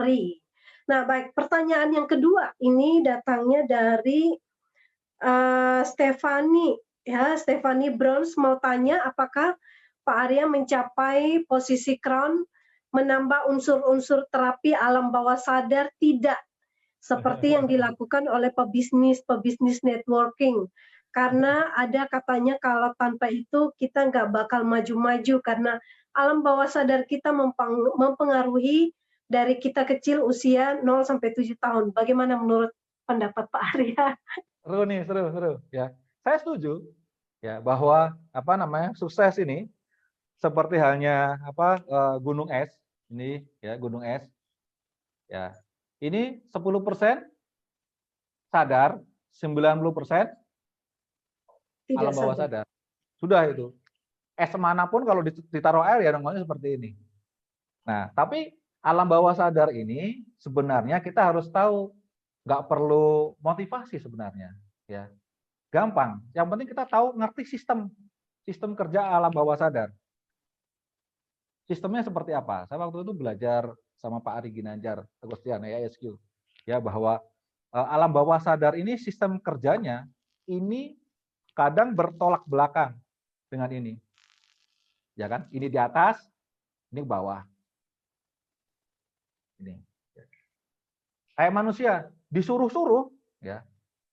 free. Nah, baik, pertanyaan yang kedua ini datangnya dari Stefani, ya, Stefani Brons mau tanya apakah Pak Arya mencapai posisi crown menambah unsur-unsur terapi alam bawah sadar tidak seperti yang dilakukan oleh pebisnis networking. Karena ada katanya kalau tanpa itu kita nggak bakal maju-maju karena alam bawah sadar kita mempengaruhi dari kita kecil usia 0 sampai 7 tahun. Bagaimana menurut pendapat Pak Arya? Seru nih, seru ya. Saya setuju ya bahwa sukses ini seperti halnya gunung es ini ya, gunung es ya. Ini 10% sadar, 90% alam bawah sadar. Sudah itu. Es manapun kalau ditaruh air ya namanya seperti ini. Nah, tapi alam bawah sadar ini sebenarnya kita harus tahu, nggak perlu motivasi sebenarnya, ya. Gampang. Yang penting kita tahu ngerti sistem kerja alam bawah sadar. Sistemnya seperti apa? Saya waktu itu belajar sama Pak Ari Ginanjar Agustian ISQ, ya, bahwa alam bawah sadar ini sistem kerjanya ini kadang bertolak belakang dengan ini. Ya kan? Ini di atas, ini ke bawah. Ini. Kayak manusia, disuruh-suruh, ya,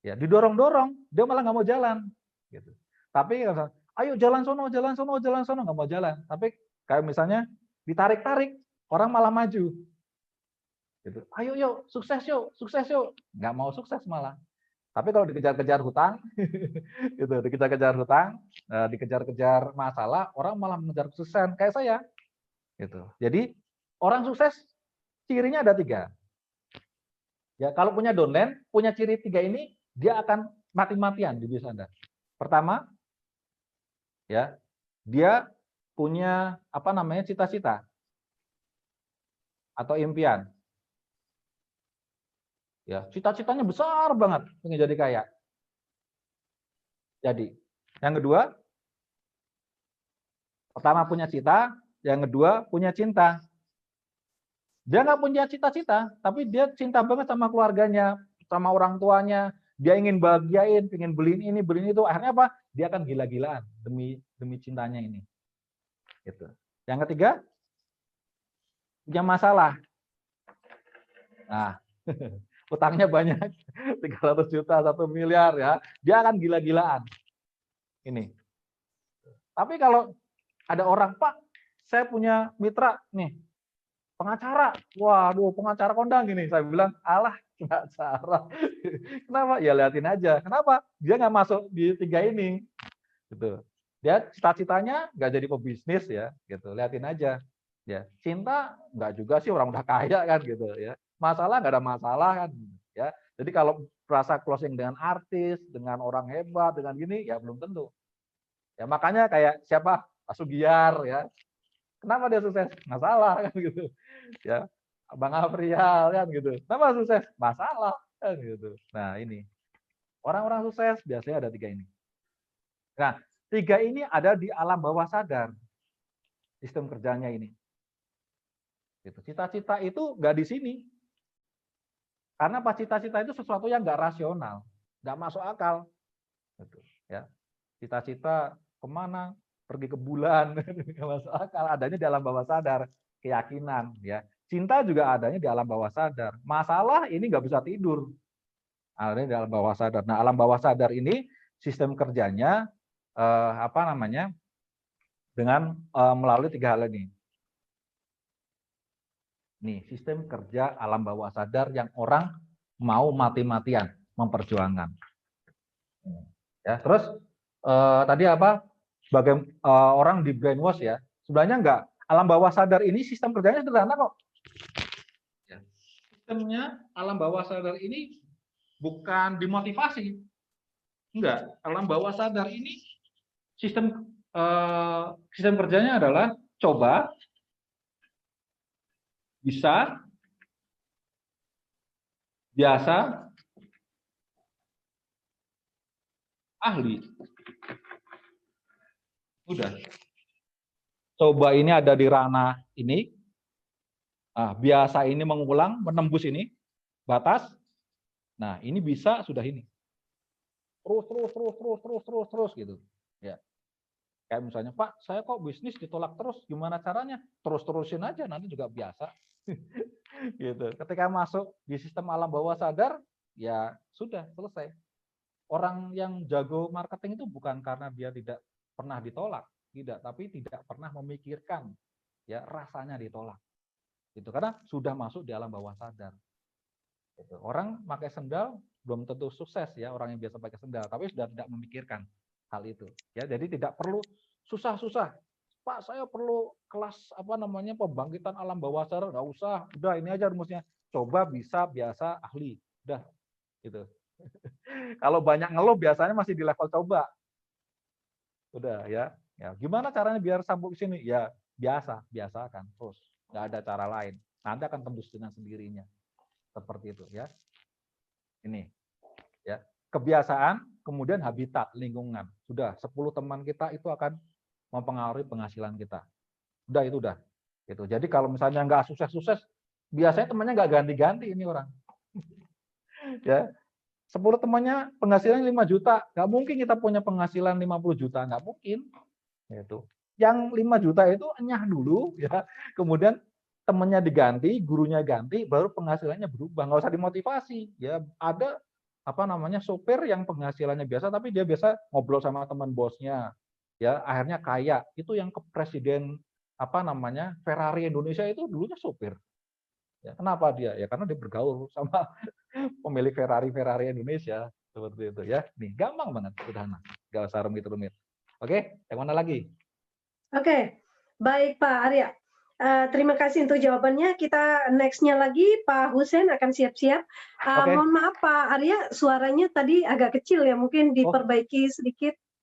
didorong-dorong, dia malah nggak mau jalan, gitu. Tapi ayo jalan sono, nggak mau jalan. Tapi kayak misalnya ditarik-tarik, orang malah maju. Gitu. Ayo yuk, sukses yuk, nggak mau sukses malah. Tapi kalau dikejar-kejar hutang, gitu, dikejar-kejar hutang, dikejar-kejar masalah, orang malah mengejar kesuksesan kayak saya, gitu. Jadi orang sukses cirinya ada 3. Ya, kalau punya downline, punya ciri 3 ini, dia akan mati-matian di bisnis Anda. Pertama, ya, dia punya cita-cita atau impian. Ya, cita-citanya besar banget, ingin jadi kaya. Jadi, yang kedua, pertama punya cita, yang kedua punya cinta. Dia nggak punya cita-cita, tapi dia cinta banget sama keluarganya, sama orang tuanya. Dia ingin bahagiain, ingin beliin ini, beliin itu. Akhirnya apa? Dia akan gila-gilaan demi cintanya ini. Gitu. Yang ketiga, punya masalah. Nah, utangnya banyak, 300 juta, 1 miliar ya. Dia akan gila-gilaan. Ini. Tapi kalau ada orang, Pak, saya punya mitra nih, pengacara. Waduh, pengacara kondang gini. Saya bilang, alah, pengacara. Kenapa? Ya liatin aja. Kenapa? Dia nggak masuk di 3 ini. Gitu. Dia cita-citanya nggak jadi pebisnis ya, gitu. Liatin aja. Ya, cinta nggak juga sih, orang udah kaya kan gitu ya. Masalah nggak ada masalah kan ya. Jadi kalau merasa closing dengan artis, dengan orang hebat, dengan gini ya belum tentu. Ya makanya kayak siapa? Pak Sugiar ya. Kenapa dia sukses? Masalah kan gitu. Ya. Bang Afrial kan gitu. Kenapa sukses? Masalah kan gitu. Nah, ini. Orang-orang sukses biasanya ada 3 ini. Nah, 3 ini ada di alam bawah sadar. Sistem kerjanya ini. Gitu. Cita-cita itu nggak di sini. Karena pas cita-cita itu sesuatu yang nggak rasional, nggak masuk akal. Gitu. Ya. Cita-cita kemana? Pergi ke bulan, nggak masuk akal. Adanya di alam bawah sadar, keyakinan. Ya. Cinta juga adanya di alam bawah sadar. Masalah ini nggak bisa tidur. Adanya di alam bawah sadar. Nah, alam bawah sadar ini sistem kerjanya dengan melalui 3 hal ini. Nih, sistem kerja alam bawah sadar yang orang mau mati-matian memperjuangkan. Ya, terus tadi sebagai orang di brainwash ya, sebenarnya enggak. Alam bawah sadar ini sistem kerjanya sederhana kok. Ya. Sistemnya alam bawah sadar ini bukan dimotivasi. Enggak, alam bawah sadar ini sistem kerjanya adalah coba, bisa, biasa, ahli. Udah. Coba ini ada di ranah ini, Nah, biasa ini mengulang, menembus ini batas. Nah, ini bisa sudah ini. Terus gitu. Ya. Kayak misalnya, Pak, saya kok bisnis ditolak terus, gimana caranya? Terus-terusin aja, nanti juga biasa. Gitu. Ketika masuk di sistem alam bawah sadar, ya sudah selesai. Orang yang jago marketing itu bukan karena dia tidak pernah ditolak, tidak, tapi tidak pernah memikirkan ya rasanya ditolak. Itu karena sudah masuk di alam bawah sadar. Gitu. Orang pakai sendal belum tentu sukses ya, orang yang biasa pakai sendal, tapi sudah tidak memikirkan hal itu. Ya, jadi tidak perlu susah-susah. Pak, saya perlu kelas pembangkitan alam bawah sadar, nggak usah. Udah ini aja rumusnya. Coba, bisa, biasa, ahli. Udah gitu. Kalau banyak ngeluh biasanya masih di level coba. Udah ya. Ya, gimana caranya biar sambung ke sini? Ya, biasakan terus. Nggak ada cara lain. Nanti akan tembus dengan sendirinya. Seperti itu ya. Ini ya. Kebiasaan, kemudian habitat, lingkungan. Sudah 10 teman kita itu akan mempengaruhi penghasilan kita. Udah itu udah. Gitu. Jadi kalau misalnya nggak sukses-sukses, biasanya temannya nggak ganti-ganti ini orang. Ya. 10 temannya penghasilan 5 juta, nggak mungkin kita punya penghasilan 50 juta, nggak mungkin. Itu. Yang 5 juta itu enyah dulu, ya. Kemudian temannya diganti, gurunya ganti, baru penghasilannya berubah. Nggak usah dimotivasi. Ya ada sopir yang penghasilannya biasa, tapi dia biasa ngobrol sama teman bosnya, ya akhirnya kaya. Itu yang ke presiden Ferrari Indonesia itu dulunya sopir. Ya, kenapa dia? Ya karena dia bergaul sama pemilik Ferrari Indonesia seperti itu ya. Nih gampang banget, sederhana, nggak usah rumit-rumit. Oke, yang mana lagi? Oke, baik Pak Arya. Terima kasih untuk jawabannya. Kita next-nya lagi Pak Husein akan siap-siap. Mohon maaf Pak Arya, suaranya tadi agak kecil ya, mungkin diperbaiki sedikit.